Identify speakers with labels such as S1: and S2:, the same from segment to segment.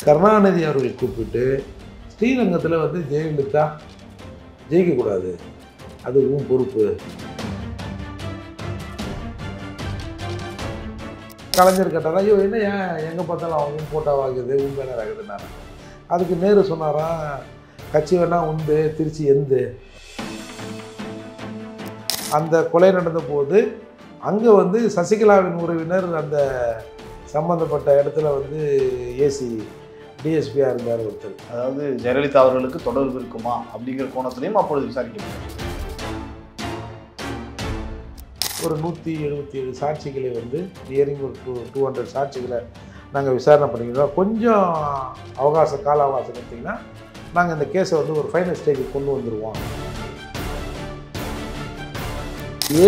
S1: கருணாநிதி அவர்கள் கூப்பிட்டு ஸ்ரீரங்கத்தில் வந்து ஜெயலலிதா ஜெயிக்கக்கூடாது, அதுவும் பொறுப்பு. கலைஞர் கேட்டாரா, ஐயோ என்ன ஏன் எங்கே பார்த்தாலும் அவங்க போட்டோ வாங்குது பேனர் ஆகுதுன்னாரு. அதுக்கு நேரு சொன்னாராம், கட்சி வேணா உண்டு, திருச்சி எந்து. அந்த கொலை நடந்த போது அங்கே வந்து சசிகலாவின் உறவினர் அந்த சம்பந்தப்பட்ட இடத்துல வந்து ஏசி டிஎஸ்பியாக இருந்தார் ஒருத்தர்.
S2: அதாவது ஜெயலலிதா அவர்களுக்கு தொடர்பு இருக்குமா அப்படிங்கிற கோணத்திலையும் அப்பொழுது விசாரிக்கப்பட்டது.
S1: ஒரு 177 சாட்சிகளை வந்து நியரிங் ஒரு 200 சாட்சிகளை நாங்கள் விசாரணை பண்ணிக்கிறோம். கொஞ்சம் கால அவகாசம் எடுத்திங்கன்னா நாங்கள் இந்த கேஸை வந்து ஒரு ஃபைனல் ஸ்டேஜுக்கு கொண்டு வந்துடுவோம்.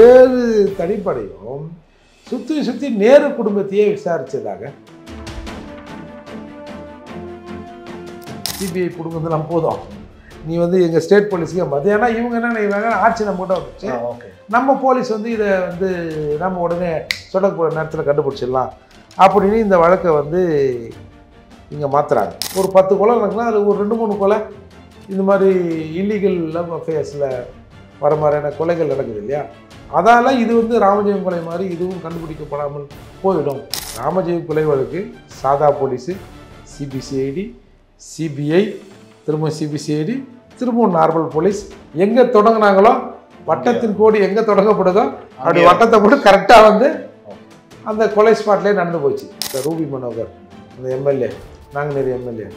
S1: 7 தனிப்படையும் சுற்றி நேரு குடும்பத்தையே விசாரித்ததாக சிபிஐ கொடுங்கலாம் போதும், நீ வந்து எங்கள் ஸ்டேட் போலீஸுக்கு மதியானா இவங்க என்ன நினைக்கிறாங்க, ஆட்சி நம்ம கிட்ட வந்துச்சு, நம்ம போலீஸ் வந்து இதை வந்து நம்ம உடனே சொல்லக்கூடிய நேரத்தில் கண்டுபிடிச்சிடலாம் அப்படின்னு இந்த வழக்கை வந்து இங்கே மாற்றுறாங்க. ஒரு 10 கொலை நடக்கலாம், அதில் ஒரு 2-3 கொலை இந்த மாதிரி இல்லீகல் லவ் அஃபேர்ஸில் வர மாதிரியான கொலைகள் நடக்குது இல்லையா. அதால் இது வந்து ராமஜெயம் கொலை மாதிரி இதுவும் கண்டுபிடிக்கப்படாமல் போயிடும். ராமஜெயம் கொலை வழக்கு சாதா போலீஸு, சிபிசிஐடி, சிபிஐ, திரும்ப சிபிசிஐடி, திரும்பவும் நார்மல் போலீஸ் எங்கே தொடங்கினாங்களோ வட்டத்தின் கோடி எங்கே தொடங்கப்படுதோ அப்படி வட்டத்தை போட்டு கரெக்டாக வந்து அந்த கொலை ஸ்பாட்லேயே நடந்து போச்சு. ரூபி மனோகர் அந்த எம்எல்ஏ, நாங்குநேரி எம்எல்ஏ,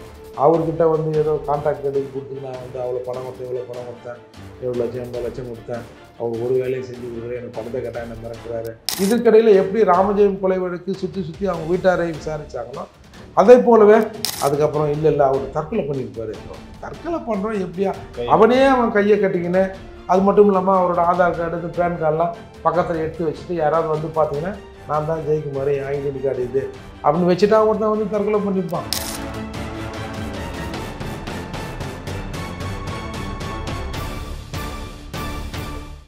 S1: அவர்கிட்ட வந்து ஏதோ கான்ட்ராக்ட் எடுத்து கொடுத்து நான் வந்து அவ்வளோ பணம் கொடுத்தேன், இவ்வளோ பணம் கொடுத்தேன், 7 லட்சம் 80 லட்சம் கொடுத்தேன், அவங்க ஒரு வேலையை செஞ்சு கொடுக்குறேன், எனக்கு பணத்தை கேட்டால் என்ன மறக்கிறாரு. இதுக்கடையில் எப்படி ராமஜெயம் கொலை வழக்கு சுற்றி அவங்க வீட்டாரை விசாரித்தாங்களோ அதே போலவே அதுக்கப்புறம் இல்லை அவர் தற்கொலை பண்ணியிருப்பாரு. தற்கொலை பண்ணுறோம் எப்படியா, அவனே அவன் கையை கட்டிக்கின்னு, அது மட்டும் இல்லாமல் அவரோட ஆதார் கார்டு பேன் கார்டெலாம் பக்கத்தில் எடுத்து வச்சுட்டு யாராவது வந்து பார்த்தீங்கன்னா நான் தான் ஜெயக்குமார், என் ஐடென்டி கார்டு இது அப்படின்னு வச்சுட்டா ஒருத்தன் வந்து தற்கொலை பண்ணியிருப்பான்.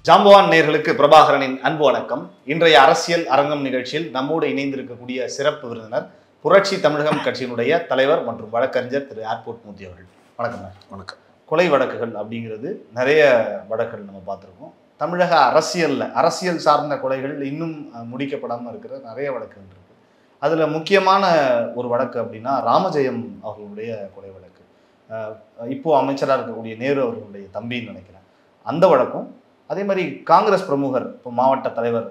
S2: ஜாம்பவான் நேயர்களுக்கு பிரபாகரனின் அன்பு வணக்கம். இன்றைய அரசியல் அரங்கம் நிகழ்ச்சியில் நம்மோடு இணைந்திருக்கக்கூடிய சிறப்பு விருந்தினர் புரட்சி தமிழகம் கட்சியினுடைய தலைவர் மற்றும் வழக்கறிஞர் திரு ஏர்போர்ட் மூர்த்தி அவர்கள். வணக்கம்.
S1: வணக்கம்.
S2: கொலை வழக்குகள் அப்படிங்கிறது நிறைய வழக்குகள் நம்ம பார்த்துருக்கோம். தமிழக அரசியல் சார்ந்த கொலைகள் இன்னும் முடிக்கப்படாமல் இருக்கிற நிறைய வழக்குகள் இருக்கு. அதில் முக்கியமான ஒரு வழக்கு அப்படின்னா ராமஜெயம் அவர்களுடைய கொலை வழக்கு. இப்போ அமைச்சராக இருக்கக்கூடிய நேரு அவர்களுடைய தம்பின்னு நினைக்கிறேன். அந்த வழக்கும் அதே மாதிரி காங்கிரஸ் பிரமுகர் இப்போ மாவட்ட தலைவர்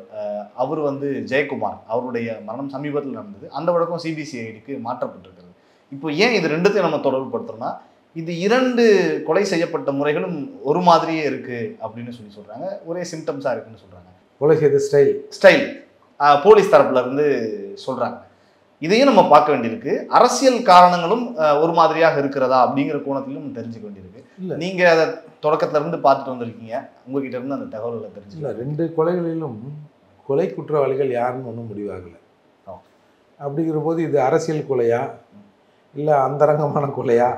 S2: அவர் வந்து ஜெயக்குமார் அவருடைய மரணம் சமீபத்தில் நடந்தது. அந்த வழக்கம் சிபிசிஐடிக்கு மாற்றப்பட்டிருக்கிறது. இப்போ ஏன் இது ரெண்டுத்தையும் நம்ம தொடர்பு படுத்துறோம்னா, இது 2 கொலை செய்யப்பட்ட முறைகளும் ஒரு மாதிரியே இருக்கு அப்படின்னு சொல்றாங்க. ஒரே சிம்டம்ஸா இருக்குன்னு சொல்றாங்க.
S1: கொலை செய்த ஸ்டைல்
S2: போலீஸ் தரப்புல இருந்து சொல்றாங்க. இதையும் நம்ம பார்க்க வேண்டியிருக்கு. அரசியல் காரணங்களும் ஒரு மாதிரியாக இருக்கிறதா அப்படிங்கிற கோணத்திலும் தெரிஞ்சுக்க வேண்டியிருக்கு. நீங்க அதை தொடக்கத்துல இருந்து பார்த்துட்டு வந்திருக்கீங்க, உங்ககிட்ட இருந்து அந்த தகவல்களை தெரிஞ்சுக்கல.
S1: 2 கொலைகளிலும் கொலை குற்றவாளிகள் யாருன்னு ஒன்றும் முடிவாகலை. அப்படிங்கிற போது இது அரசியல் கொலையா இல்லை அந்தரங்கமான கொலையா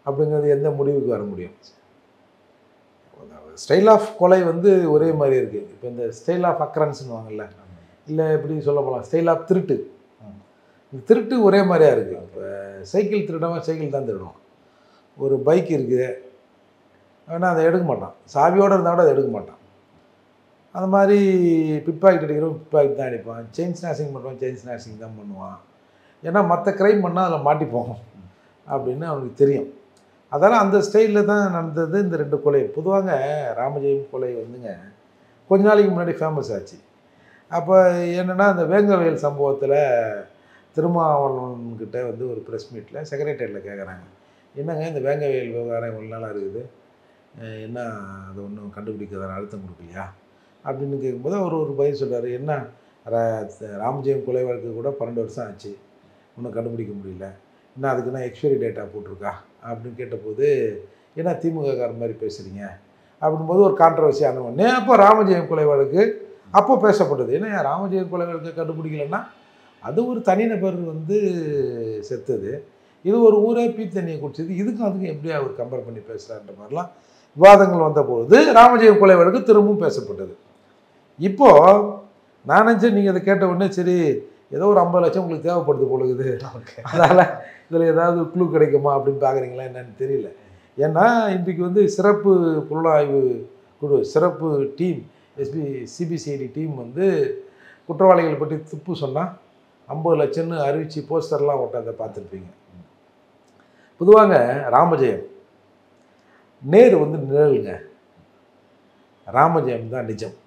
S1: அப்படிங்கிறது எந்த முடிவுக்கு வர முடியும்? ஸ்டைல் ஆஃப் கொலை வந்து ஒரே மாதிரி இருக்குது. இப்போ இந்த ஸ்டைல் ஆஃப் அக்ரன்ஸ்னு வாங்கல, இல்லை எப்படி சொல்ல போகலாம், ஸ்டைல் ஆஃப் திருட்டு. இந்த திருட்டு ஒரே மாதிரியாக இருக்குது. இப்போ சைக்கிள் திருடவன் சைக்கிள் தான் திருடுவான். ஒரு பைக் இருக்குது, ஆனால் அதை எடுக்க மாட்டான், சாவியோடு இருந்தால் கூட அதை எடுக்க மாட்டான். அந்த மாதிரி பிட் பாக்கெட் அடிக்கிறவன் பிட் பாக்கெட் தான் அடிப்பான், செயின் ஸ்நாச்சிங் பண்ணுவான் செயின் ஸ்நாச்சிங் தான் பண்ணுவான். ஏன்னா மற்ற க்ரைம் பண்ணால் அதில் மாட்டிப்போம் அப்படின்னு அவனுக்கு தெரியும். அதனால் அந்த ஸ்டைலில் தான் நடந்தது இந்த 2 கொலை. பொதுவாக ராமஜெயம் கொலை வந்துங்க கொஞ்ச நாளைக்கு முன்னாடி ஃபேமஸ் ஆச்சு. அப்போ என்னென்னா இந்த வேங்கவேல் சம்பவத்தில் திருமாவளவன்கிட்ட வந்து ஒரு ப்ரெஸ் மீட்டில் செக்ரட்டரியில் கேட்குறாங்க, என்னங்க இந்த வேங்கவேல் விவகாரம் இவ்வளோ நாளாக இருக்குது, என்ன அதை ஒன்றும் கண்டுபிடிக்கிறதான அழுத்தம் கொடுக்கலையா அப்படின்னு கேட்கும்போது அவர் ஒரு பதில் சொல்கிறார், என்ன ராமஜெயம் கொலை வழக்கு கூட 12 வருஷம் ஆச்சு, ஒன்றும் கண்டுபிடிக்க முடியல, இன்னும் அதுக்குன்னா எக்ஸ்பைரி டேட்டா போட்டிருக்கா அப்படின்னு கேட்டபோது, ஏன்னா திமுககார மாதிரி பேசுகிறீங்க அப்படின்போது ஒரு கான்ட்ரவர்சி ஆன உடனே அப்போ ராமஜெயம் கொலை வழக்கு அப்போ பேசப்பட்டது. ஏன்னா ராமஜெயம் கொலை வழக்கு கண்டுபிடிக்கலைன்னா அது ஒரு தனிநபர் வந்து செத்தது, இது ஒரு ஊரே தண்ணியை குடிச்சது, இதுக்கும் அதுக்கும் எப்படி அவர் கம்பேர் பண்ணி பேசுகிறான்ற மாதிரிலாம் விவாதங்கள் வந்தபோது ராமஜெயம் கொலை வழக்கு திரும்பவும் பேசப்பட்டது. இப்போது நான் நினச்சேன் நீங்கள் அதை கேட்ட உடனே சரி ஏதோ ஒரு 50 லட்சம் உங்களுக்கு தேவைப்படுது போலுக்குது, அதனால் இதில் ஏதாவது க்ளூ கிடைக்குமா அப்படின்னு பார்க்குறீங்களா என்னன்னு தெரியல. ஏன்னா இன்றைக்கு வந்து சிறப்பு புலனாய்வு குழு, சிறப்பு டீம், சிபிசிஐடி டீம் வந்து குற்றவாளிகள் பற்றி துப்பு சொன்னால் 50 லட்சம்னு அறிவித்து போஸ்டர்லாம் ஓட்டாத பார்த்துருப்பீங்க. பொதுவாங்க ராமஜெயம், நேரு வந்து நிழலுங்க, ராமஜெயம் தான் நிஜம்.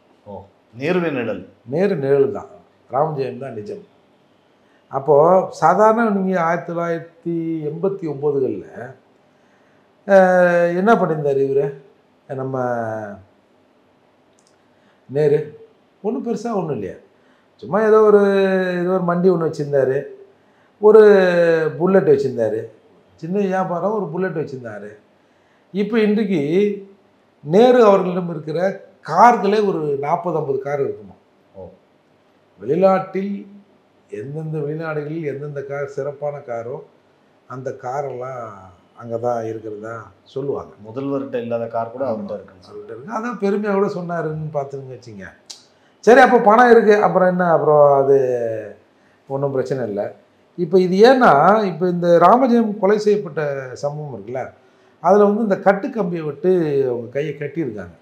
S2: நேருவே நிழல்,
S1: நேரு நிழல் தான், ராமஜெயம் தான் நிஜம். அப்போது சாதாரண நீங்கள் 1989களில் என்ன பண்ணியிருந்தார் இவர் நம்ம நேரு? ஒன்றும் பெருசாக ஒன்றும் இல்லையா, சும்மா ஏதோ ஒரு மண்டி ஒன்று வச்சுருந்தார், ஒரு புல்லட் வச்சுருந்தார், சின்ன வியாபாரம், ஒரு புல்லட் வச்சுருந்தார். இப்போ இன்றைக்கு நேரு அவர்களிடம் இருக்கிற கார்களே ஒரு 40-50 கார் இருக்குமா. வெளிநாட்டில் எந்தெந்த வெளிநாடுகளில் எந்தெந்த கார் சிறப்பான காரோ அந்த காரெல்லாம் அங்கே தான் இருக்கிறதா சொல்லுவாங்க.
S2: முதல்வர்கிட்ட இல்லாத கார் கூட அவர்கிட்ட
S1: இருக்கு. அதான் பெருமையாக கூட சொன்னாருன்னு பார்த்துன்னு வச்சுங்க. சரி, அப்போ பணம் இருக்குது, அப்புறம் என்ன, அப்புறம் அது ஒன்றும் பிரச்சனை இல்லை. இப்போ இது ஏன்னா, இப்போ இந்த ராமஜெயம் கொலை செய்யப்பட்ட சம்பவம் இருக்குல்ல, அதில் வந்து இந்த கட்டு கம்பியை விட்டு அவங்க கையை கட்டியிருக்காங்க.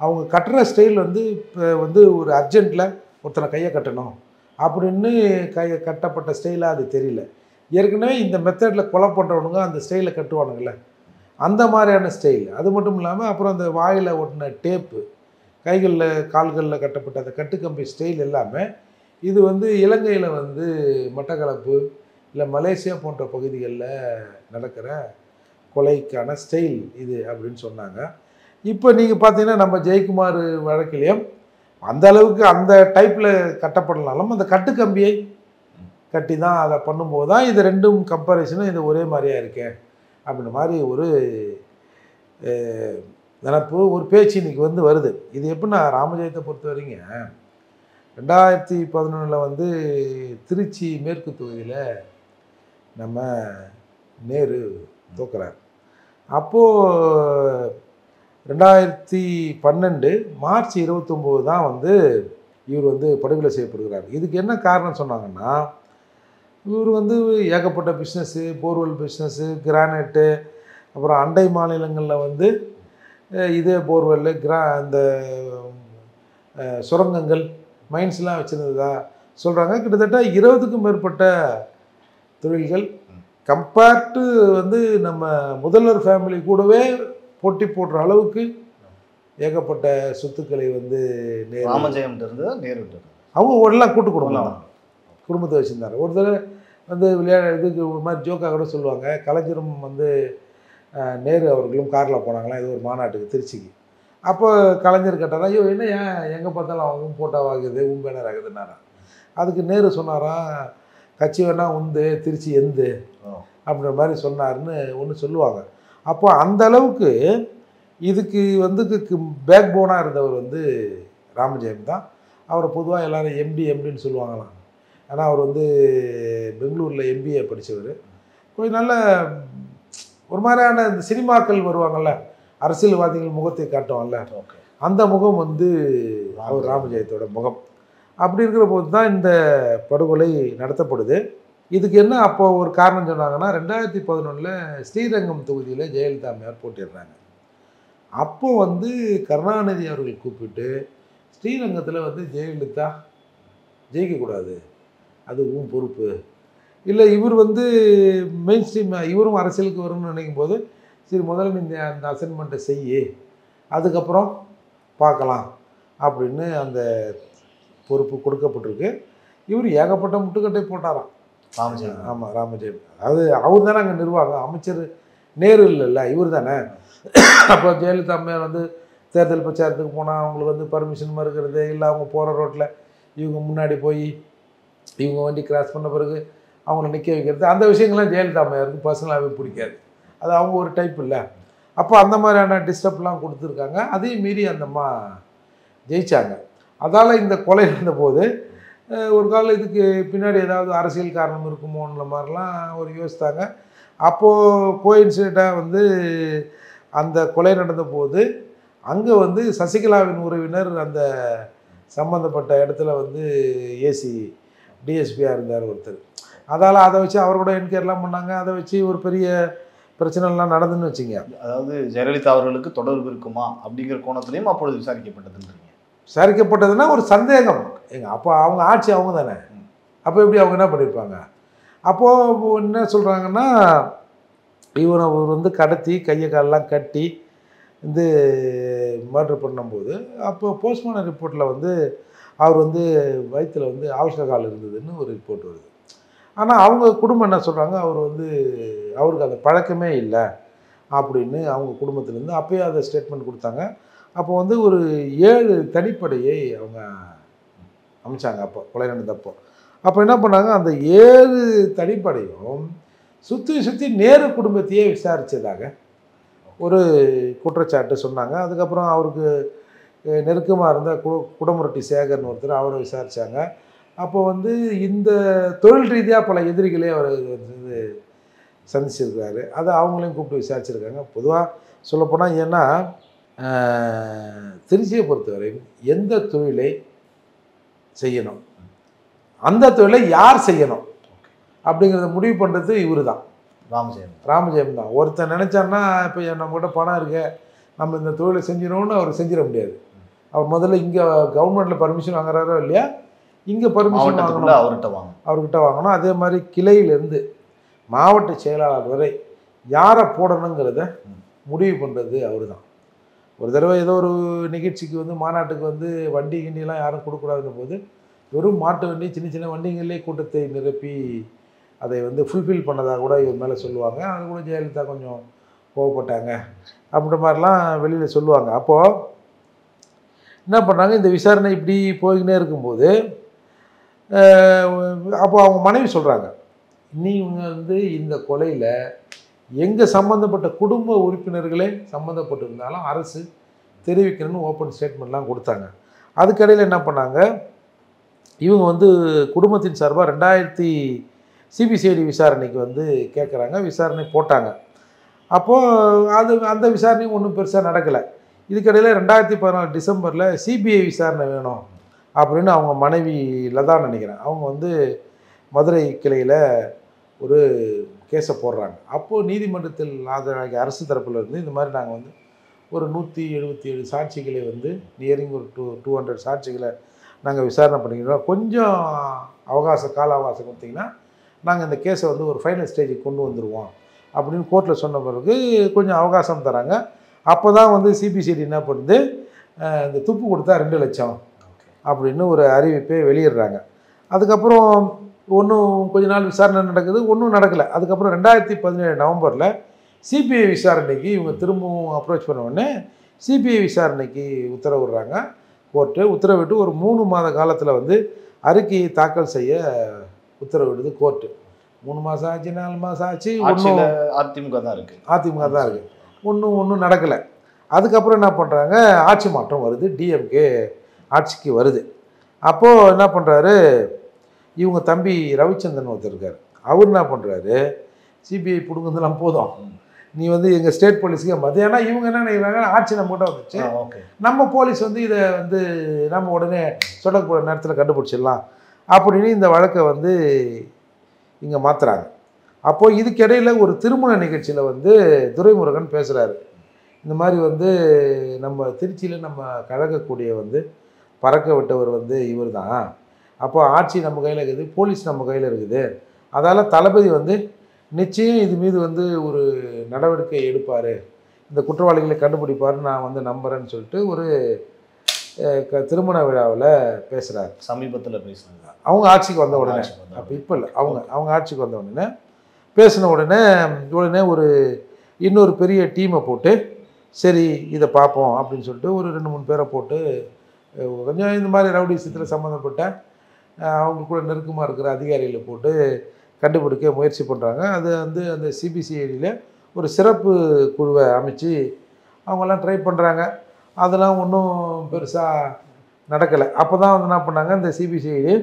S1: அவங்க கட்டுற ஸ்டைல் வந்து இப்போ வந்து ஒரு அர்ஜென்ட்டில் ஒருத்தனை கையை கட்டணும் அப்படின்னு கையை கட்டப்பட்ட ஸ்டைலாக அது தெரியல. ஏற்கனவே இந்த மெத்தடில் கொலை பண்ணுறவனுங்க அந்த ஸ்டைலில் கட்டுவானுங்கள, அந்த மாதிரியான ஸ்டைல். அது மட்டும் இல்லாமல் அப்புறம் அந்த வாயில் ஒட்டின டேப்பு, கைகளில் கால்களில் கட்டப்பட்ட அந்த கட்டுக்கம்பி ஸ்டைல் எல்லாமே இது வந்து இலங்கையில் வந்து மட்டக்களப்பு இல்லை மலேசியா போன்ற பகுதிகளில் நடக்கிற கொலைக்கான ஸ்டைல் இது அப்படின்னு சொன்னாங்க. இப்போ நீங்கள் பார்த்தீங்கன்னா நம்ம ஜெயக்குமார் வழக்கிலையும் அந்த அளவுக்கு அந்த டைப்பில் கட்டப்படலாலும் அந்த கட்டுக்கம்பியை கட்டி தான் அதை பண்ணும்போது தான் இது ரெண்டும் கம்பேரிசனும் இது ஒரே மாதிரியாக இருக்கேன் அப்படின்ற மாதிரி ஒரு நினப்பு, ஒரு பேச்சு இன்றைக்கி வந்து வருது. இது எப்படின்னா, ராமஜெயத்தை பொறுத்த வரைங்க 2011 வந்து திருச்சி மேற்கு தொகுதியில் நம்ம நேரு தோக்குறார். அப்போது 2012 மார்ச் 29 தான் வந்து இவர் வந்து படுகொலை செய்யப்படுகிறார். இதுக்கு என்ன காரணம் சொன்னாங்கன்னா, இவர் வந்து ஏகப்பட்ட பிஸ்னஸ்ஸு, போர்வெல் பிஸ்னஸ்ஸு, கிரானைட்டு, அப்புறம் அண்டை மாநிலங்களில் வந்து இதே போர்வெல்லு இந்த சுரங்கங்கள், மைன்ஸ்லாம் வச்சுருந்ததா சொல்கிறாங்க. கிட்டத்தட்ட 20க்கும் மேற்பட்ட தொழில்கள் கம்பேர்டு வந்து நம்ம முதல்வர் ஃபேமிலி கூடவே போட்டி போடுற அளவுக்கு ஏகப்பட்ட சொத்துக்களை வந்து
S2: ராமஜெயம் நேரு
S1: அவங்க எல்லாம் கூட்டு குடும்பத்தை வச்சுருந்தாங்க. ஒரு தடவை வந்து இதுக்கு ஒரு மாதிரி ஜோக்காக கூட சொல்லுவாங்க, கலைஞரும் வந்து நேரு அவர்களும் காரில் போனாங்களாம் ஏதோ ஒரு மாநாட்டுக்கு திருச்சிக்கு. அப்போ கலைஞர் கேட்டாரா, ஐயோ என்ன ஏன் எங்கே பார்த்தாலும் அவங்க போட்டோ ஆகுது, பேனர் ஆகுதுன்னாராம். அதுக்கு நேரு சொன்னாராம், கட்சி வேணா உந்து, திருச்சி எந்து அப்படின்ற மாதிரி சொன்னார்னு ஒன்று சொல்லுவாங்க. அப்போ அந்த அளவுக்கு இதுக்கு வந்து பேக் போனாக இருந்தவர் வந்து ராமஜெயம் தான். அவரை பொதுவாக எல்லோரும் எம்டின்னு சொல்லுவாங்களாம். ஆனால் அவர் வந்து பெங்களூரில் MBA படித்தவர். கொஞ்சம் நல்ல ஒரு மாதிரியான இந்த சினிமாக்கள் வருவாங்கள்ல, அரசியல்வாதிகள் முகத்தை காட்டுவாங்கல்ல, அந்த முகம் வந்து அவர் ராமஜெயத்தோட முகம். அப்படி இருக்கிற போது தான் இந்த படுகொலை நடத்தப்படுது. இதுக்கு என்ன அப்போ ஒரு காரணம் சொன்னாங்கன்னா, 2011 ஸ்ரீரங்கம் தொகுதியில் ஜெயலலிதா அம்மையார் போட்டிடுறாங்க. அப்போ வந்து கருணாநிதி அவர்கள் கூப்பிட்டு, ஸ்ரீரங்கத்தில் வந்து ஜெயலலிதா ஜெயிக்கக்கூடாது, அது உன் பொறுப்பு இல்லை, இவர் வந்து மெயின் ஸ்ட்ரீம் இவரும் அரசியலுக்கு வரும்னு நினைக்கும் போது, சரி முதல்ல இந்த அந்த அசைன்மெண்ட்டை செய்யி, அதுக்கப்புறம் பார்க்கலாம் அப்படின்னு அந்த பொறுப்பு கொடுக்கப்பட்டிருக்கு. இவர் ஏகப்பட்ட முட்டுக்கட்டை போட்டாராம்
S2: ராமஜெயம்.
S1: ஆமாம், ராமஜெயம். அதாவது அவர் தானே அங்கே நிர்வாகம், அமைச்சர் நேரு இல்லைல்ல, இவர் தானே. அப்போ ஜெயலலிதா அம்மையார் வந்து தேர்தல் பிரச்சாரத்துக்கு போனால் அவங்களுக்கு வந்து பர்மிஷன் மறுக்கிறது, இல்லை அவங்க போகிற ரோட்டில் இவங்க முன்னாடி போய் இவங்க வண்டி கிராஸ் பண்ண பிறகு அவங்கள நிற்க வைக்கிறது, அந்த விஷயங்கள்லாம் ஜெயலலிதா அம்மையாருக்கு பர்சனலாகவே பிடிக்காது. அது அவங்க ஒரு டைப் இல்லை. அப்போ அந்த மாதிரியான டிஸ்டர்ப்லாம் கொடுத்துருக்காங்க. அதையும் மீறி அந்த அம்மா ஜெயித்தாங்க. அதால் இந்த கொலை நடந்தபோது ஒரு காலம் இதுக்கு பின்னாடி ஏதாவது அரசியல் காரணம் இருக்குமோன்ற மாதிரிலாம் ஒரு யோசித்தாங்க. அப்போது கோயின்சிடெண்ட்டாக வந்து அந்த கொலை நடந்த போது அங்கே வந்து சசிகலாவின் உறவினர் அந்த சம்மந்தப்பட்ட இடத்துல வந்து ஏசி டிஎஸ்பியாக இருந்தார் ஒருத்தர். அதால் அதை வச்சு அவர் கூட என்கொயரிலாம் பண்ணாங்க. அதை வச்சு ஒரு பெரிய பிரச்சனைலாம் நடந்துன்னு வச்சுங்க.
S2: அதாவது ஜெயலலிதா அவர்களுக்கு தொடர்பு இருக்குமா அப்படிங்கிற கோணத்திலையும் அப்பொழுது விசாரிக்கப்பட்டதுன்றீங்க.
S1: விசாரிக்கப்பட்டதுன்னா ஒரு சந்தேகம். அப்போ அவங்க ஆட்சி அவங்க தானே, அப்போ எப்படி அவங்க என்ன பண்ணியிருப்பாங்க? அப்போது என்ன சொல்கிறாங்கன்னா, அவர் வந்து கடத்தி கையை காலெல்லாம் கட்டி வந்து மர்டர் பண்ணும்போது அப்போ போஸ்ட்மார்ட்டம் ரிப்போர்ட்டில் வந்து அவர் வந்து வயிற்றில் வந்து ஆல்கஹால் இருந்ததுன்னு ஒரு ரிப்போர்ட் வருது. ஆனால் அவங்க குடும்பம் என்ன சொல்கிறாங்க, அவர் வந்து அவருக்கு அந்த பழக்கமே இல்லை அப்படின்னு அவங்க குடும்பத்துலேருந்து அப்போயே அதை ஸ்டேட்மெண்ட் கொடுத்தாங்க. அப்போ வந்து ஒரு 7 தனிப்படையை அவங்க அமைச்சாங்க அப்போ கொலை நடந்தப்போ. அப்போ என்ன பண்ணாங்க, அந்த 7 தனிப்படையும் சுற்றி நேரு குடும்பத்தையே விசாரித்ததாக ஒரு குற்றச்சாட்டு சொன்னாங்க. அதுக்கப்புறம் அவருக்கு நெருக்கமாக இருந்த குடமுரட்டி சேகர்னு ஒருத்தர் அவரை விசாரித்தாங்க. அப்போ வந்து இந்த தொழில் ரீதியாக பல எதிரிகளே அவர் வந்து சந்திச்சிருக்காரு. அதை அவங்களையும் கூப்பிட்டு விசாரிச்சிருக்காங்க. பொதுவாக சொல்லப்போனால் ஏன்னா திருச்சியை பொறுத்தவரை எந்த தொழிலை செய்யணும், அந்த தொழிலை யார் செய்யணும் அப்படிங்கிறத முடிவு பண்ணுறது இவர் தான், ராமஜெயம் தான். ஒருத்தர் நினச்சான்னா இப்போ நம்மகிட்ட பணம் இருக்கு, நம்ம இந்த தொழிலை செஞ்சிடணும்னு அவர் செஞ்சிட முடியாது. அவர் முதல்ல இங்கே கவர்மெண்ட்டில் பர்மிஷன் வாங்குறாரோ இல்லையா, இங்கே பர்மிஷன் வாங்கணும், அவர்கிட்ட வாங்கணும். அதே மாதிரி கிளையிலேருந்து மாவட்ட செயலாளர் வரை யாரை போடணுங்கிறத முடிவு பண்ணுறது அவர் தான். ஒரு தடவை ஏதோ ஒரு நிகழ்ச்சிக்கு வந்து மாநாட்டுக்கு வந்து வண்டி கிண்டிலாம் யாரும் கொடுக்கூடாதுன்னு போது வெறும் மாட்டு வண்டி சின்ன சின்ன வண்டிங்களே கூட்டத்தை நிரப்பி அதை வந்து ஃபுல்ஃபில் பண்ணதாக கூட இவர் மேலே சொல்லுவாங்க. அது கூட ஜெயலலிதா கொஞ்சம் கோவப்பட்டாங்க அப்படின்ற மாதிரிலாம் வெளியில் சொல்லுவாங்க. அப்போது என்ன பண்ணாங்க, இந்த விசாரணை இப்படி போய்கினே இருக்கும்போது அப்போ அவங்க மனைவி சொல்கிறாங்க, இவங்க வந்து இந்த கொலையில் எங்கள் சம்மந்தப்பட்ட குடும்ப உறுப்பினர்களே சம்மந்தப்பட்டிருந்தாலும் அரசு தெரிவிக்கணும்னு ஓப்பன் ஸ்டேட்மெண்ட்லாம் கொடுத்தாங்க. அதுக்கடையில் என்ன பண்ணாங்க, இவங்க வந்து குடும்பத்தின் சார்பாக 2000 சிபிசிஐடி விசாரணைக்கு வந்து கேட்குறாங்க. விசாரணை போட்டாங்க. அப்போது அந்த விசாரணையும் ஒன்றும் பெருசாக நடக்கலை. இதுக்கடையில் 2014 டிசம்பரில் சிபிஐ விசாரணை வேணும் அப்படின்னு அவங்க மனைவி லதான் நினைக்கிறேன், அவங்க வந்து மதுரை கிளையில் ஒரு கேஸை போடுறாங்க. அப்போது நீதிமன்றத்தில் ஆஜராகி அரசு தரப்பில் இருந்து இந்த மாதிரி நாங்கள் வந்து ஒரு 177 சாட்சிகளை வந்து நியரிங் ஒரு 200 சாட்சிகளை நாங்கள் விசாரணை பண்ணிக்கிறோம், கொஞ்சம் கால அவகாசம் கொடுத்தீங்கன்னா நாங்கள் இந்த கேஸை வந்து ஒரு ஃபைனல் ஸ்டேஜுக்கு கொண்டு வந்துடுவோம் அப்படின்னு கோர்ட்டில் சொன்ன பிறகு கொஞ்சம் அவகாசம் தராங்க. அப்போ தான் வந்து சிபிசிஐடி என்ன பண்ணுது, இந்த துப்பு கொடுத்தா 2 லட்சம் அப்படின்னு ஒரு அறிவிப்பை வெளியிடுறாங்க. அதுக்கப்புறம் கொஞ்ச நாள் விசாரணை நடக்குது, ஒன்றும் நடக்கலை. அதுக்கப்புறம் 2017 நவம்பரில் சிபிஐ விசாரணைக்கு இவங்க திரும்பவும் அப்ரோச் பண்ண உடனே சிபிஐ விசாரணைக்கு உத்தரவிடுறாங்க கோர்ட்டு. உத்தரவிட்டு ஒரு 3 மாத காலத்தில் வந்து அறிக்கையை தாக்கல் செய்ய உத்தரவிடுது கோர்ட்டு. 3 மாதம் ஆச்சு, 4 மாதம் ஆச்சு, ஒன்றும் அதிமுக தான் இருக்குது, ஒன்றும் நடக்கலை. அதுக்கப்புறம் என்ன பண்ணுறாங்க, ஆட்சி மாற்றம் வருது, டிஎம்கே ஆட்சிக்கு வருது. அப்போது என்ன பண்ணுறாரு, இவங்க தம்பி ரவிச்சந்திரன் ஒருத்தர் இருக்கார், அவர் என்ன பண்ணுறாரு, சிபிஐ பிடுங்குறதுலாம் போதும், நீ வந்து எங்கள் ஸ்டேட் போலீஸுக்கு மதியானா இவங்க என்ன நினைக்கிறாங்க, ஆட்சி நம்மகிட்ட வந்துச்சு, நம்ம போலீஸ் வந்து இதை வந்து நம்ம உடனே சொல்லக்கூடிய நேரத்தில் கண்டுபிடிச்சிடலாம் அப்படின்னு இந்த வழக்கை வந்து இங்கே மாற்றுறாங்க. அப்போது இதுக்கிடையில் ஒரு திருமண நிகழ்ச்சியில் வந்து துரைமுருகன் பேசுகிறாரு, இந்த மாதிரி வந்து நம்ம திருச்சியில் நம்ம கழகக்கூடிய வந்து பறக்க விட்டவர் வந்து இவர் தான், அப்போ ஆட்சி நம்ம கையில் இருக்குது, போலீஸ் நம்ம கையில் இருக்குது, அதால் தளபதி வந்து நிச்சயம் இது மீது வந்து ஒரு நடவடிக்கை எடுப்பார், இந்த குற்றவாளிகளை கண்டுபிடிப்பார்னு நான் வந்து நம்புகிறேன்னு சொல்லிட்டு ஒரு திருமண விழாவில் பேசுகிறார்.
S2: சமீபத்தில் பேசுனாங்க,
S1: அவங்க ஆட்சிக்கு வந்த உடனே, அப்போ இப்போ இல்லை, அவங்க ஆட்சிக்கு வந்த உடனே பேசின உடனே ஒரு இன்னொரு பெரிய டீமை போட்டு சரி இதை பார்ப்போம் அப்படின்னு சொல்லிட்டு ஒரு 2-3 பேரை போட்டு கொஞ்சம் இந்த மாதிரி ரவுடி விஷயத்தில் சம்மந்தப்பட்ட அவங்க கூட நெருக்கமாக இருக்கிற அதிகாரிகளை போட்டு கண்டுபிடிக்க முயற்சி பண்ணுறாங்க. அது வந்து அந்த சிபிசிஐடியில் ஒரு சிறப்பு குழுவை அமைச்சு அவங்கெல்லாம் ட்ரை பண்ணுறாங்க. அதெல்லாம் ஒன்றும் பெருசாக நடக்கலை. அப்போ தான் வந்து என்ன பண்ணாங்க, இந்த சிபிசிஐடி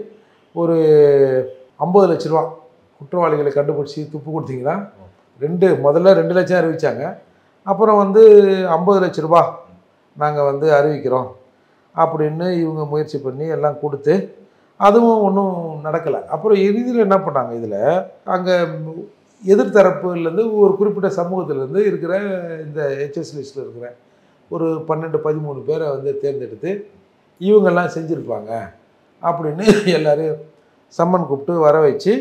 S1: ஒரு 50 லட்ச ரூபா குற்றவாளிகளை கண்டுபிடிச்சி துப்பு கொடுத்தீங்கன்னா முதல்ல 2 லட்சம் அறிவித்தாங்க, அப்புறம் வந்து 50 லட்ச ரூபா நாங்கள் வந்து அறிவிக்கிறோம் அப்படின்னு இவங்க முயற்சி பண்ணி எல்லாம் கொடுத்து அதுவும் ஒன்றும் நடக்கலை. அப்புறம் இறுதியில் என்ன பண்ணாங்க, இதில் அங்கே எதிர்த்தரப்புலேருந்து ஒரு குறிப்பிட்ட சமூகத்திலேருந்து இருக்கிற இந்த ஹெச்எஸ் லிஸ்ட்டில் இருக்கிற ஒரு 12-13 பேரை வந்து தேர்ந்தெடுத்து இவங்கெல்லாம் செஞ்சுருப்பாங்க அப்படின்னு எல்லோரும் சம்மன் கூப்பிட்டு வர வச்சு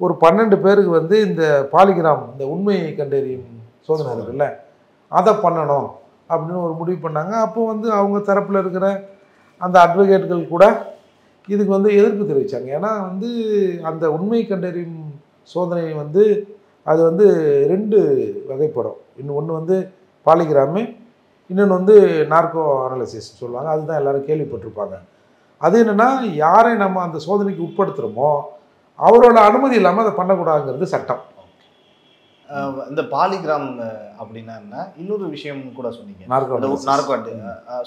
S1: ஒரு 12 பேருக்கு வந்து இந்த பாலிகிராம், இந்த உண்மை கண்டறியும் சோதனை இருக்குல்ல, அதை பண்ணணும் அப்படின்னு ஒரு முடிவு பண்ணாங்க. அப்போ வந்து அவங்க தரப்பில் இருக்கிற அந்த அட்வொகேட்கள் கூட இதுக்கு வந்து எதிர்ப்பு தெரிவித்தாங்க. ஏன்னா வந்து அந்த உண்மை கண்டறியும் சோதனை வந்து அது வந்து 2 வகைப்படும். ஒன்று வந்து பாலிகிராமு, இன்னொன்று வந்து நார்கோ அனாலிசிஸ் சொல்லுவாங்க. அதுதான் எல்லோரும் கேள்விப்பட்டிருப்பாங்க. அது என்னென்னா, யாரை நம்ம அந்த சோதனைக்கு உட்படுத்துகிறோமோ அவரோட அனுமதி இல்லாமல் அதை பண்ணக்கூடாதுங்கிறது சட்டம்.
S2: இந்த பாலிகிராம் அப்படின்னா என்ன, இன்னொரு விஷயம் கூட சொன்னீங்க, நார்கோ.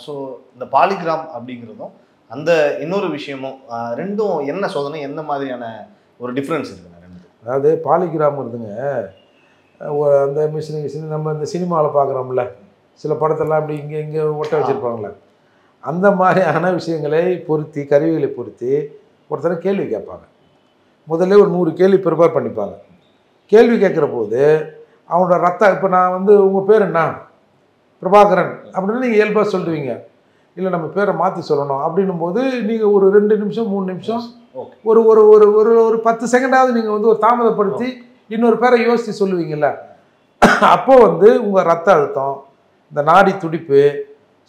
S2: ஸோ இந்த பாலிகிராம் அப்படிங்கிறதும் அந்த இன்னொரு விஷயமும் ரெண்டும் என்ன சோதனை, எந்த மாதிரியான ஒரு டிஃப்ரென்ஸ் இருக்குங்க?
S1: அதாவது பாலிகிராம் இருக்குங்க, அந்த மிஷின் நம்ம இந்த சினிமாவில் பார்க்குறோம்ல, சில படத்தெல்லாம் அப்படி இங்கே ஒட்ட வச்சுருப்பாங்களே, அந்த மாதிரியான விஷயங்களை பொருத்தி, கருவிகளை பொருத்தி ஒருத்தரை கேள்வி கேட்பாங்க. முதல்ல ஒரு 100 கேள்வி ப்ரிப்பேர் பண்ணிப்பாங்க. கேள்வி கேட்குற போது அவனோட ரத்தம், இப்போ நான் வந்து உங்கள் பேர் என்ன, பிரபாகரன் அப்படின்னு நீங்கள் இயல்பாக சொல்லுவீங்க. இல்லை நம்ம பேரை மாற்றி சொல்லணும் அப்படின்னும் போது நீங்கள் ஒரு 2 நிமிஷம் 3 நிமிஷம் ஒரு ஒரு ஒரு ஒரு ஒரு 10 செகண்டாவது நீங்கள் வந்து ஒரு தாமதப்படுத்தி இன்னொரு பேரை யோசித்து சொல்லுவீங்கள்ல. அப்போ வந்து உங்கள் ரத்த அழுத்தம், இந்த நாடி துடிப்பு,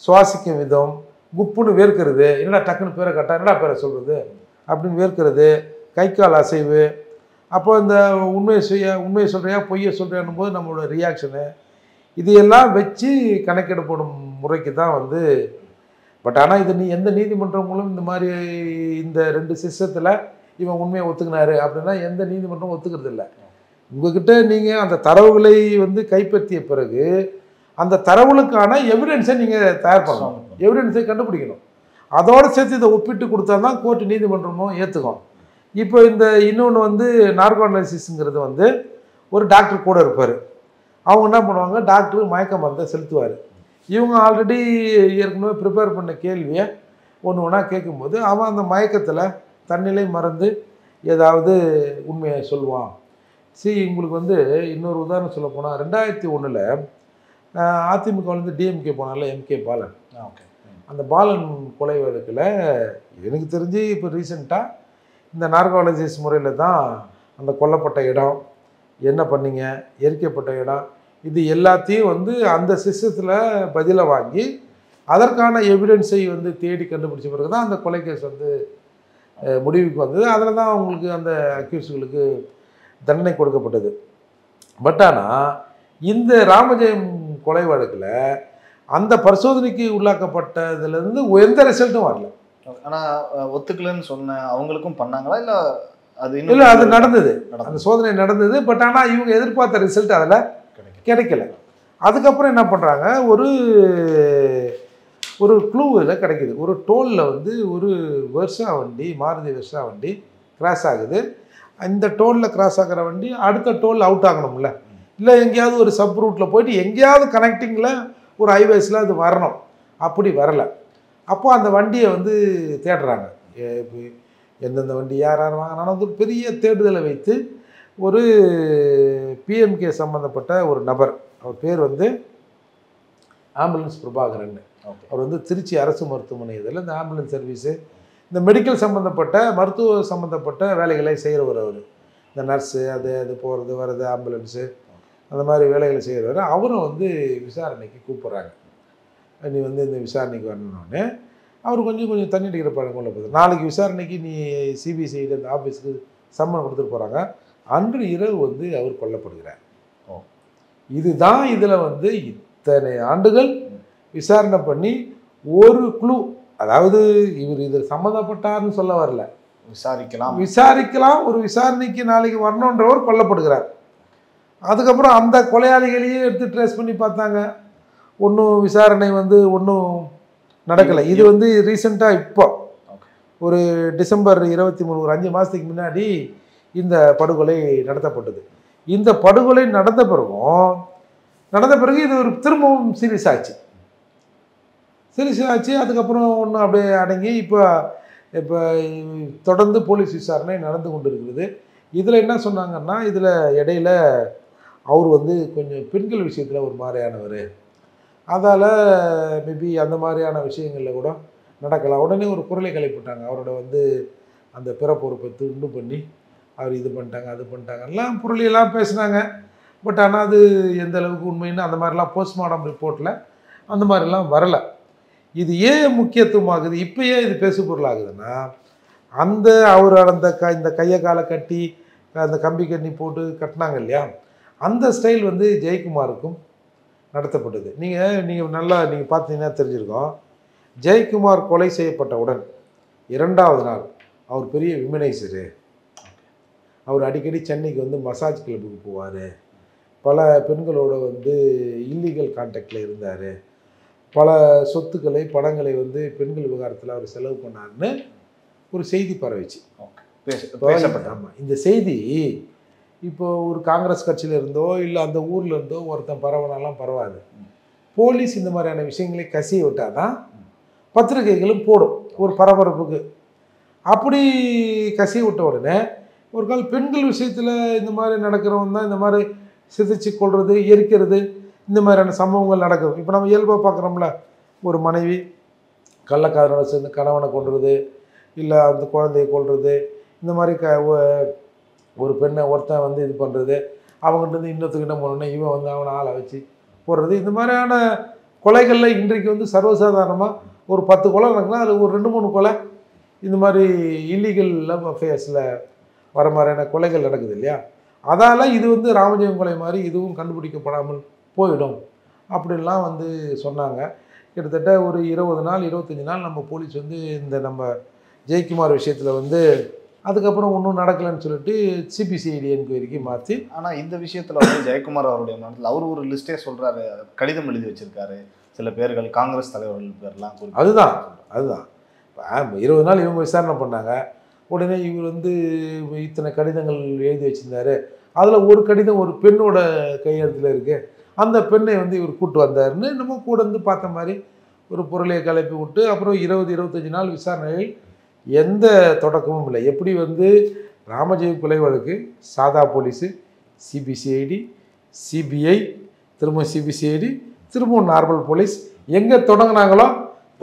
S1: சுவாசிக்கும் விதம், குப்புன்னு வேர்க்கிறது, என்னடா டக்குன்னு பேரை கட்டா என்னடா பேரை சொல்கிறது அப்படின்னு வேர்க்கிறது, கை கால் அசைவு, அப்போ இந்த உண்மையை சொல்கிறியா பொய்யை சொல்கிறியான்னும் போது நம்மளோட ரியாக்ஷனு, இதையெல்லாம் வச்சு கணக்கெடுப்படும் முறைக்கு தான் வந்து. பட் ஆனால் இது எந்த நீதிமன்றங்களும் இந்த மாதிரி இந்த 2 சிஸ்டத்தில் இவன் உண்மையை ஒத்துக்கினாரு அப்படின்னா எந்த நீதிமன்றமும் ஒத்துக்கிறது இல்லை. உங்ககிட்ட நீங்கள் அந்த தரவுகளை வந்து கைப்பற்றிய பிறகு அந்த தரவுகளுக்கான எவிடன்ஸை நீங்கள் தயார் பண்ணணும், எவிடன்ஸை கண்டுபிடிக்கணும். அதோடு சேர்த்து இதை ஒப்பிட்டு கொடுத்தா தான் கோர்ட்டு நீதிமன்றமும் ஏற்றுக்கும். இப்போ இந்த இன்னொன்று வந்து நார்கோ அனாலிசிஸ்ங்கிறது வந்து ஒரு டாக்டர் கூட இருப்பார். அவங்க என்ன பண்ணுவாங்க, டாக்டர் மயக்க மருந்தை செலுத்துவார். இவங்க ஆல்ரெடி ஏற்கனவே ப்ரிப்பேர் பண்ண கேள்வியை ஒன்று ஒன்றா கேட்கும்போது அவன் அந்த மயக்கத்தில் தன்னிலை மறந்து ஏதாவது உண்மையை சொல்லுவான். உங்களுக்கு வந்து இன்னொரு உதாரணம் சொல்ல போனால் 2001 அதிமுகவிலேருந்து டிஎம்கே போனால எம்கே பாலன். அந்த பாலன் கொலை வழக்கில் எனக்கு தெரிஞ்சு இப்போ ரீசெண்டாக இந்த நார்கோ அனாலிசிஸ் முறையில் தான் அந்த கொல்லப்பட்ட இடம், என்ன பண்ணீங்க, எரிக்கப்பட்ட இடம், இது எல்லாத்தையும் வந்து அந்த சிஸ்டத்தில் பதிலை வாங்கி அதற்கான எவிடன்ஸை வந்து தேடி கண்டுபிடிச்ச பிறகு தான் அந்த கொலை கேஸ் வந்து முடிவுக்கு வந்தது. அதில் தான் அவங்களுக்கு அந்த அக்யூஸ்களுக்கு தண்டனை கொடுக்கப்பட்டது. பட் ஆனால் இந்த ராமஜெயம் கொலை வழக்கில் அந்த பரிசோதனைக்கு உள்ளாக்கப்பட்டதுலேருந்து எந்த ரிசல்ட்டும் வரல.
S2: ஆனால் ஒத்துக்கலன்னு சொன்ன அவங்களுக்கும் பண்ணாங்களா, இல்லை அது
S1: இல்லை அது நடந்தது, அந்த சோதனை நடந்தது. பட் ஆனால் இவங்க எதிர்பார்த்த ரிசல்ட் அதில் கிடைக்கல. அதுக்கப்புறம் என்ன பண்ணுறாங்க, ஒரு க்ளூ இதில் கிடைக்குது. ஒரு டோலில் வந்து ஒரு வெர்சா வண்டி, மாருதி வெர்சா வண்டி கிராஸ் ஆகுது. இந்த டோலில் கிராஸ் ஆகிற வண்டி அடுத்த டோல் அவுட் ஆகணும்ல, இல்லை எங்கேயாவது ஒரு சப் ரூட்டில் போயிட்டு எங்கேயாவது கனெக்டிங்கில் ஒரு ஹைவேஸில் அது வரணும், அப்படி வரலை. அப்போ அந்த வண்டியை வந்து தேடுறாங்க, எந்தெந்த வண்டி யார் யார் வாங்கினாலும் அது பெரிய தேடுதலை வைத்து ஒரு பிஎம்கே சம்மந்தப்பட்ட ஒரு நபர், அவர் பேர் வந்து ஆம்புலன்ஸ் பிரபாகரன். அவர் வந்து திருச்சி அரசு மருத்துவமனை இதில் இந்த ஆம்புலன்ஸ் சர்வீஸு, இந்த மெடிக்கல் சம்மந்தப்பட்ட மருத்துவ சம்மந்தப்பட்ட வேலைகளை செய்கிறவர். அவர் இந்த நர்ஸு அது போகிறது வர்றது, ஆம்புலன்ஸு அந்த மாதிரி வேலைகளை செய்கிறவர். அவரும் வந்து விசாரணைக்கு கூப்பிட்றாங்க. நீ வந்து இந்த விசாரணைக்கு வரணுன்னே அவர் கொஞ்சம் தண்ணி அடிக்கிற பழக்கம் உள்ள போகுது. நாளைக்கு விசாரணைக்கு நீ சிபிசிஐடி அந்த ஆஃபீஸுக்கு சம்மன் கொடுத்துட்டு போகிறாங்க. அன்று இரவு வந்து அவர் கொல்லப்படுகிறார். இதுதான் இதில் வந்து இத்தனை ஆண்டுகள் விசாரணை பண்ணி ஒரு க்ளூ, அதாவது இவர் இதில் சம்மந்தப்பட்டார்னு சொல்ல வரல, விசாரிக்கலாம் ஒரு விசாரணைக்கு நாளைக்கு வரணுன்றவர் கொல்லப்படுகிறார். அதுக்கப்புறம் அந்த கொலையாளிகளையே எடுத்து ட்ரேஸ் பண்ணி பார்த்தாங்க, ஒன்றும் விசாரணை வந்து ஒன்றும் நடக்கலை. இது வந்து ரீசெண்டாக இப்போ ஒரு டிசம்பர் 23 ஒரு 5 மாதத்துக்கு முன்னாடி இந்த படுகொலை நடத்தப்பட்டது. இந்த படுகொலை நடந்த பிறகு இது ஒரு திரும்பவும் சீரியஸ் ஆச்சு. அதுக்கப்புறம் ஒன்றும் அப்படியே அடங்கி இப்போ இப்போ தொடர்ந்து போலீஸ் விசாரணை நடந்து கொண்டு இருக்கிறது. இதில் என்ன சொன்னாங்கன்னா, இதில் இடையில அவர் வந்து கொஞ்சம் பெண்கள் விஷயத்தில் ஒரு மாதிரியானவர், அதால் மேபி அந்த மாதிரியான விஷயங்களில் கூட நடக்கலாம். உடனே ஒரு குரலை கிளப்பிட்டாங்க. அவரோட வந்து அந்த பிறப்பொறுப்பை துண்டு பண்ணி அவர் இது பண்ணிட்டாங்க, அது பண்ணிட்டாங்க, எல்லாம் புரளியெல்லாம் பேசுனாங்க. பட் ஆனால் அது எந்த அளவுக்கு உண்மைன்னு அந்த மாதிரிலாம் போஸ்ட்மார்ட்டம் ரிப்போர்ட்டில் அந்த மாதிரிலாம் வரலை. இது ஏன் முக்கியத்துவமாகுது, இப்போ ஏன் இது பேசு பொருளாகுதுன்னா, அந்த அவர் அந்த இந்த கையை காலை கட்டி அந்த கம்பி கண்ணி போட்டு கட்டினாங்க இல்லையா, அந்த ஸ்டைல் வந்து ஜெயக்குமாருக்கும் நடத்தப்பட்டது. நீங்கள் நல்லா நீங்கள் பார்த்தீங்கன்னா தெரிஞ்சிருக்கோம். ஜெயக்குமார் கொலை செய்யப்பட்டவுடன் 2வது நாள் அவர் பெரிய விமனைசரு. அவர் அடிக்கடி சென்னைக்கு வந்து மசாஜ் கிளப்புக்கு போவார், பல பெண்களோட வந்து இல்லீகல் கான்டாக்டில் இருந்தார், பல சொத்துக்களை பணங்களை வந்து பெண்கள் விவகாரத்தில் அவர் செலவு பண்ணார்னு ஒரு செய்தி பரவிச்சு. ஆமாம், இந்த செய்தி இப்போ ஒரு காங்கிரஸ் கட்சியில் இருந்தோ இல்லை அந்த ஊரில் இருந்தோ ஒருத்தன் பரவனாலாம் பரவாது. போலீஸ் இந்த மாதிரியான விஷயங்களை கசிய விட்டால் தான் பத்திரிகைகளும் போடும் ஒரு பரபரப்புக்கு. அப்படி கசிய விட்ட உடனே ஒரு கால் பெண்கள் விஷயத்தில் இந்த மாதிரி நடக்கிறவங்க தான் இந்த மாதிரி சிதைச்சு கொள்வது, எரிக்கிறது, இந்த மாதிரியான சம்பவங்கள் நடக்குது. இப்போ நம்ம இயல்பாக பார்க்குறோம்ல, ஒரு மனைவி கள்ளக்காதலோட சேர்ந்து கணவனை கொள்வது, இல்லை அந்த குழந்தையை கொள்வது, இந்த மாதிரி ஒரு பெண்ணை ஒருத்தன் வந்து இது பண்ணுறது, அவங்ககிட்ட இன்னொருத்துக்கிட்ட போனோடனே இவன் வந்து அவனை ஆளை வச்சு போடுறது, இந்த மாதிரியான கொலைகளில் இன்றைக்கு வந்து சர்வசாதாரணமாக ஒரு 10 கொலை நடக்குன்னா அதில் ஒரு 2-3 கொலை இந்த மாதிரி இல்லீகல் லவ் அஃபேர்ஸில் வர மாதிரியான கொலைகள் நடக்குது இல்லையா. அதால் இது வந்து ராமஜெயம் கொலை மாதிரி இதுவும் கண்டுபிடிக்கப்படாமல் போயிடும் அப்படின்லாம் வந்து சொன்னாங்க. கிட்டத்தட்ட ஒரு 20 நாள் 25 நாள் நம்ம போலீஸ் வந்து இந்த நம்ம ஜெயக்குமார் விஷயத்தில் வந்து அதுக்கப்புறம் ஒன்றும் நடக்கலைன்னு சொல்லிட்டு சிபிசிஐடி என்கொயரிக்கு மாற்றி.
S2: ஆனால் இந்த விஷயத்தில் வந்து ஜெயக்குமார் அவருடைய மனத்தில் அவர் ஒரு லிஸ்ட்டே சொல்கிறாரு, கடிதம் எழுதி வச்சுருக்காரு சில பேர்கள், காங்கிரஸ் தலைவர்கள் பேர்லாம்.
S1: அதுதான் 20 நாள் இவங்க விசாரணை பண்ணாங்க. உடனே இவர் வந்து இத்தனை கடிதங்கள் எழுதி வச்சுருந்தாரு, அதில் ஒரு கடிதம் ஒரு பெண்ணோட கையெழுத்தில் இருக்குது, அந்த பெண்ணை வந்து இவர் கூப்பிட்டு வந்தாருன்னு நம்ம கூட வந்து பார்த்த மாதிரி ஒரு பொருளையை கிளப்பி விட்டு அப்புறம் 20-25 நாள் விசாரணையில் எந்த தொடக்கமும் இல்லை. எப்படி வந்து ராமஜெயம் கொலை வழக்கு சாதா போலீஸு, சிபிசிஐடி, சிபிஐ, திரும்ப சிபிசிஐடி, திரும்பவும் நார்மல் போலீஸ் எங்கே தொடங்கினாங்களோ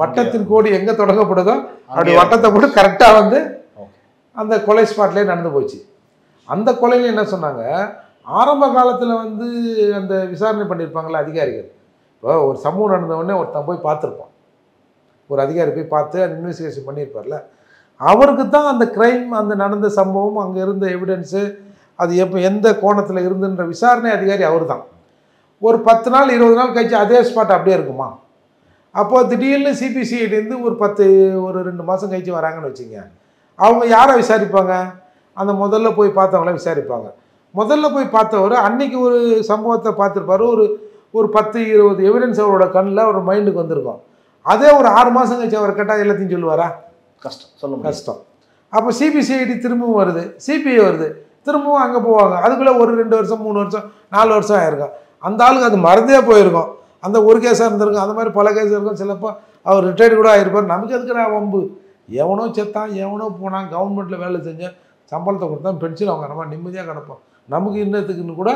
S1: வட்டத்தின் கோடி எங்கே தொடங்கப்படுதோ அப்படி வட்டத்தை போட்டு கரெக்டாக வந்து அந்த கொலை ஸ்பாட்லேயே நடந்து போச்சு. அந்த கொலையில் என்ன சொன்னாங்க, ஆரம்ப காலத்தில் வந்து அந்த விசாரணை பண்ணியிருப்பாங்களே அதிகாரிகள், இப்போ ஒரு சம்பவம் நடந்தவுடனே ஒருத்தன் போய் பார்த்துருப்பான், ஒரு அதிகாரி போய் பார்த்து அந்த இன்வெஸ்டிகேஷன் பண்ணியிருப்பார்ல, அவருக்கு தான் அந்த க்ரைம் அந்த நடந்த சம்பவம் அங்கே இருந்த எவிடன்ஸு அது எப்போ எந்த கோணத்தில் இருந்துன்ற விசாரணை அதிகாரி அவர் தான். ஒரு 10 நாள் 20 நாள் கழிச்சு அதே ஸ்பாட் அப்படியே இருக்குமா? அப்போது திடீர்னு சிபிசிஐடிலேருந்து ஒரு 2 மாதம் கழிச்சு வராங்கன்னு வச்சுங்க, அவங்க யாரை விசாரிப்பாங்க? அந்த முதல்ல போய் பார்த்தவங்கள விசாரிப்பாங்க. முதல்ல போய் பார்த்தவர் அன்னைக்கு ஒரு சம்பவத்தை பார்த்துருப்பாரு, ஒரு 10-20 எவிடன்ஸ் அவரோட கண்ணில் ஒரு மைண்டுக்கு வந்திருக்கும். அதே ஒரு 6 மாதம் கழிச்சு அவர் கேட்டால் எல்லாத்தையும் சொல்லுவாரா? கஷ்டம். அப்போ சிபிசிஐடி திரும்பவும் வருது, சிபிஐ வருது, திரும்பவும் அங்கே போவாங்க. அதுக்குள்ளே ஒரு 2 வருஷம் 3 வருஷம் 4 வருஷம் ஆயிருக்கும். அந்த ஆளுக்கு அது மறந்தே போயிருக்கும். அந்த ஒரு கேஸாக இருந்திருக்கும், அந்த மாதிரி பல கேஸ் இருக்கும். சிலப்போ அவர் ரிட்டையர்டு கூட ஆகிருப்பார். நமக்கு எதுக்குறா வம்பு, எவனோ செத்தான் எவனோ போனான், கவர்மெண்ட்டில் வேலை செஞ்சேன், சம்பளத்தை கொடுத்தான், பென்ஷன் அவங்க நம்ம நிம்மதியாக கிடப்போம், நமக்கு இன்னத்துக்குன்னு கூட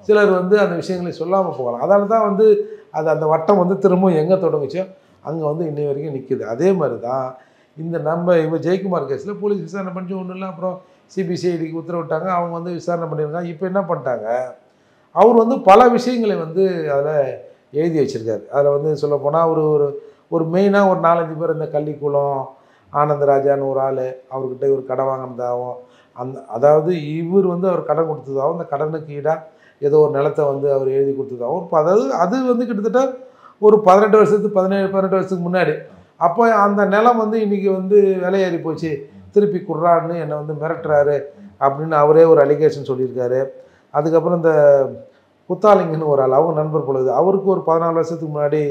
S1: சிலர் வந்து அந்த விஷயங்களை சொல்லாமல் போகலாம். அதனால தான் வந்து அந்த வட்டம் வந்து திரும்பவும் எங்கே தொடங்குச்சோ அங்கே வந்து இன்னை வரைக்கும் நிற்கிது. அதே மாதிரி தான் இந்த நம்ம ஜெயக்குமார் கேஸில் போலீஸ் விசாரணை பண்ணி ஒன்றும் இல்லை, அப்புறம் சிபிசிஐடிக்கு உத்தரவிட்டாங்க, அவங்க வந்து விசாரணை பண்ணியிருக்காங்க. இப்போ என்ன பண்ணிட்டாங்க, அவர் வந்து பல விஷயங்களை வந்து அதில் எழுதி வச்சுருக்காரு. அதில் வந்து சொல்லப்போனால் ஒரு மெயினாக ஒரு 4-5 பேர் இந்த கள்ளிக்குளம் ஆனந்தராஜான்னு ஒரு ஆள், அவர்கிட்ட இவர் கடன் வாங்கினதாகவும் அதாவது இவர் வந்து அவர் கடன் கொடுத்ததாகவும் அந்த கடனுக்கு ஈடாக ஏதோ ஒரு நிலத்தை வந்து அவர் எழுதி கொடுத்ததாகவும் அதாவது அது வந்து கிட்டத்தட்ட ஒரு 18 வருஷத்துக்கு 17-18 வருஷத்துக்கு முன்னாடி. அப்போ அந்த நிலம் வந்து இன்றைக்கி வந்து விலையேறி போச்சு, திருப்பி குர்றான்னு என்னை வந்து மிரட்டுறாரு அப்படின்னு அவரே ஒரு அலிகேஷன் சொல்லியிருக்காரு. அதுக்கப்புறம் இந்த புத்தாலிங்கன்னு ஒரு ஆள், அவங்க நண்பர் பொழுது, அவருக்கு ஒரு 14 வருஷத்துக்கு முன்னாடி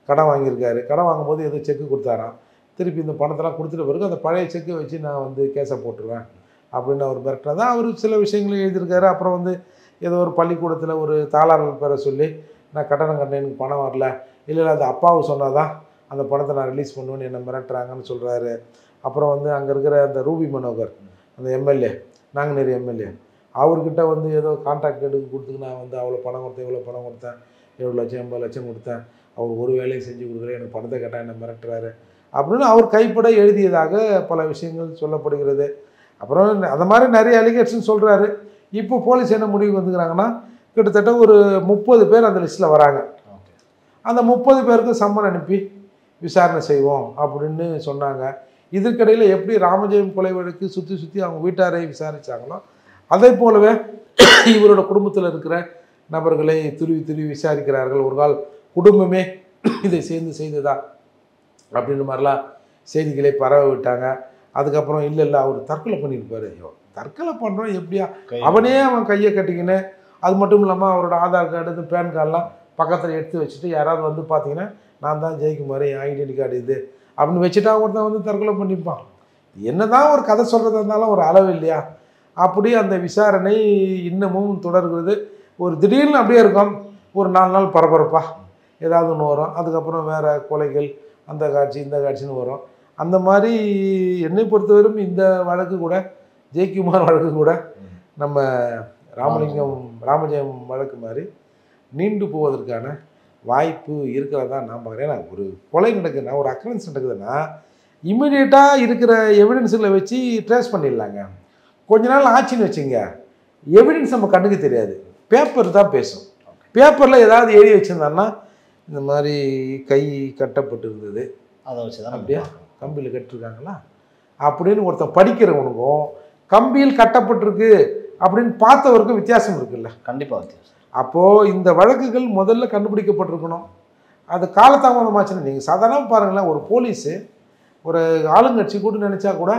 S1: கடன் வாங்கியிருக்காரு. கடன் வாங்கும்போது ஏதோ செக்கு கொடுத்தாராம், திருப்பி இந்த பணத்தெல்லாம் கொடுத்துட்ட பிறகு அந்த பழைய செக்கை வச்சு நான் வந்து கேஸை போட்டுருவேன் அப்படின்னு அவர் மிரட்டினா தான் அவர் சில விஷயங்களும் எழுதியிருக்காரு. அப்புறம் வந்து ஏதோ ஒரு பள்ளிக்கூடத்தில் ஒரு தாளாளர் பேரை சொல்லி நான் கட்டணம் கட்டினேன், எனக்கு பணம் வரல, இல்லை அது அப்பாவை சொன்னால் தான் அந்த பணத்தை நான் ரிலீஸ் பண்ணுவேன்னு என்னை மிரட்டுறாங்கன்னு சொல்கிறாரு. அப்புறம் வந்து அங்கே இருக்கிற அந்த ரூபி மனோகர் அந்த எம்எல்ஏ நாங்குநேரி எம்எல்ஏ அவர்கிட்ட வந்து ஏதோ கான்ட்ராக்ட் எடுத்து கொடுத்துக்கு நான் வந்து அவ்வளோ பணம் கொடுத்தேன் இவ்வளோ பணம் கொடுத்தேன் 7 லட்சம் 80 லட்சம் கொடுத்தேன் அவர் ஒரு வேலையை செஞ்சு கொடுக்குறேன் எனக்கு பணத்தை கேட்டால் என்ன மிரட்டுறாரு அப்படின்னு அவர் கைப்பட எழுதியதாக பல விஷயங்கள் சொல்லப்படுகிறது. அப்புறம் அந்த மாதிரி நிறைய அலிகேஷன் சொல்கிறாரு. இப்போ போலீஸ் என்ன முடிவுக்கு வந்துக்கிறாங்கன்னா கிட்டத்தட்ட ஒரு 30 பேர் அந்த லிஸ்ட்டில் வராங்க. அந்த 30 பேருக்கு சம்மன் அனுப்பி விசாரணை செய்வோம் அப்படின்னு சொன்னாங்க. இதற்கிடையில் எப்படி ராமஜெயம் கொலை வழக்கு சுற்றி அவங்க வீட்டாரை விசாரித்தாங்களோ அதே போலவே இவரோட குடும்பத்தில் இருக்கிற நபர்களை துருவி விசாரிக்கிறார்கள். ஒரு கால் குடும்பமே இதை சேர்ந்து செய்ததா அப்படின்ற மாதிரிலாம் செய்திகளை பரவ விட்டாங்க. அதுக்கப்புறம் இல்லை அவர் தற்கொலை பண்ணியிருப்பாரு. ஐயோ தற்கொலை பண்ணுறோம் எப்படியா அவனே அவன் கையை கட்டிக்கின்னு அது மட்டும் இல்லாமல் அவரோட ஆதார் கார்டு பேன் கார்டெலாம் பக்கத்தில் எடுத்து வச்சுட்டு யாராவது வந்து பார்த்தீங்கன்னா நான் தான் ஜெயக்குமார் என் ஐடென்டி கார்டு இது அப்படின்னு வச்சுட்டா ஒருத்தன் வந்து தற்கொலை பண்ணிப்பான். என்ன தான் ஒரு கதை சொல்கிறதா இருந்தாலும் ஒரு அளவு இல்லையா? அப்படி அந்த விசாரணை இன்னமும் தொடர்கிறது. ஒரு திடீர்னு அப்படியே இருக்கும், ஒரு 4 நாள் பரபரப்பாக ஏதாவது ஒன்று வரும், அதுக்கப்புறம் வேறு கொலைகள் அந்த காட்சி இந்த காட்சின்னு வரும். அந்த மாதிரி என்னை பொறுத்தவரைக்கும் இந்த வழக்கு கூட ஜெயக்குமார் வழக்கு கூட நம்ம ராமஜெயம் வழக்கு மாதிரி நீண்டு போவதற்கான வாய்ப்பு இருக்கிறதா நான் பார்க்குறேன். ஏன்னா ஒரு கொலை நடக்குதுன்னா ஒரு அக்ரன்ஸ் நடக்குதுன்னா இம்மிடியேட்டாக இருக்கிற எவிடன்ஸுகளை வச்சு ட்ரேஸ் பண்ணிடலாங்க. கொஞ்ச நாள் ஆச்சுன்னு வச்சுங்க எவிடன்ஸ் நம்ம கண்ணுக்கு தெரியாது, பேப்பர் தான் பேசும். பேப்பரில் ஏதாவது எழுதி வச்சுருந்தான்னா இந்த மாதிரி கை கட்டப்பட்டு இருந்தது
S2: அதை வச்சு தான்
S1: அப்படியா கம்பியில் கட்டிருக்காங்களா அப்படின்னு ஒருத்தன் படிக்கிறவனுக்கும் கம்பியில் கட்டப்பட்டிருக்கு அப்படின்னு பார்த்தவருக்கும் வித்தியாசம் இருக்குல்ல.
S2: கண்டிப்பாக வித்தியாசம்.
S1: அப்போது இந்த வழக்குகள் முதல்ல கண்டுபிடிக்கப்பட்டிருக்கணும். அது காலதாமதமாச்சுன்னு நீங்கள் சாதாரணமாக பாருங்களேன், ஒரு போலீஸு ஒரு ஆளுங்கட்சி கூட நினச்சா கூட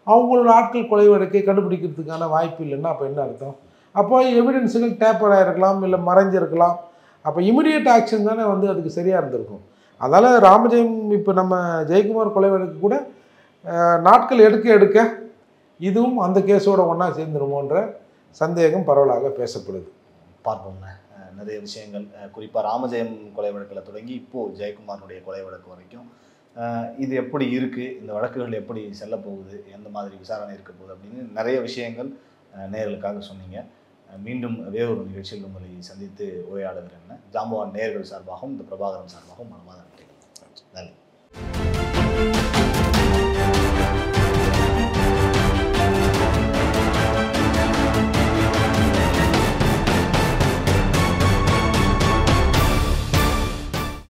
S1: அவங்களோட ஆட்கள் கொலை வழக்கை கண்டுபிடிக்கிறதுக்கான வாய்ப்பு இல்லைன்னா அப்போ என்ன அர்த்தம்? அப்போ எவிடன்ஸுகள் டேப்பராக இருக்கலாம், இல்லை மறைஞ்சிருக்கலாம். அப்போ இமிடியேட் ஆக்ஷன் தானே வந்து அதுக்கு சரியாக இருந்திருக்கும். அதனால் ராமஜெயம் இப்போ நம்ம ஜெயக்குமார் கொலை வழக்கு கூட நாட்கள் எடுக்க இதுவும் அந்த கேஸோட ஒன்றா சேர்ந்துருமோன்ற சந்தேகம் பரவலாக பேசப்படுது.
S2: பார்ப்போம்ங்க. நிறைய விஷயங்கள் குறிப்பாக ராமஜெயம் கொலை வழக்கில் தொடங்கி இப்போது ஜெயக்குமாரனுடைய கொலை வழக்கு வரைக்கும் இது எப்படி இருக்குது, இந்த வழக்குகள் எப்படி செல்ல போகுது, எந்த மாதிரி விசாரணை இருக்க போகுது அப்படின்னு நிறைய விஷயங்கள் நேயர்களுக்காக சொன்னீங்க. மீண்டும் வேறொரு நிகழ்ச்சியில் உங்களை சந்தித்து உரையாடுகிறேன். ஜாம்பவான் நேயர்கள் சார்பாகவும் இந்த பிரபாகரன் சார்பாகவும் மனமார்ந்த நன்றி.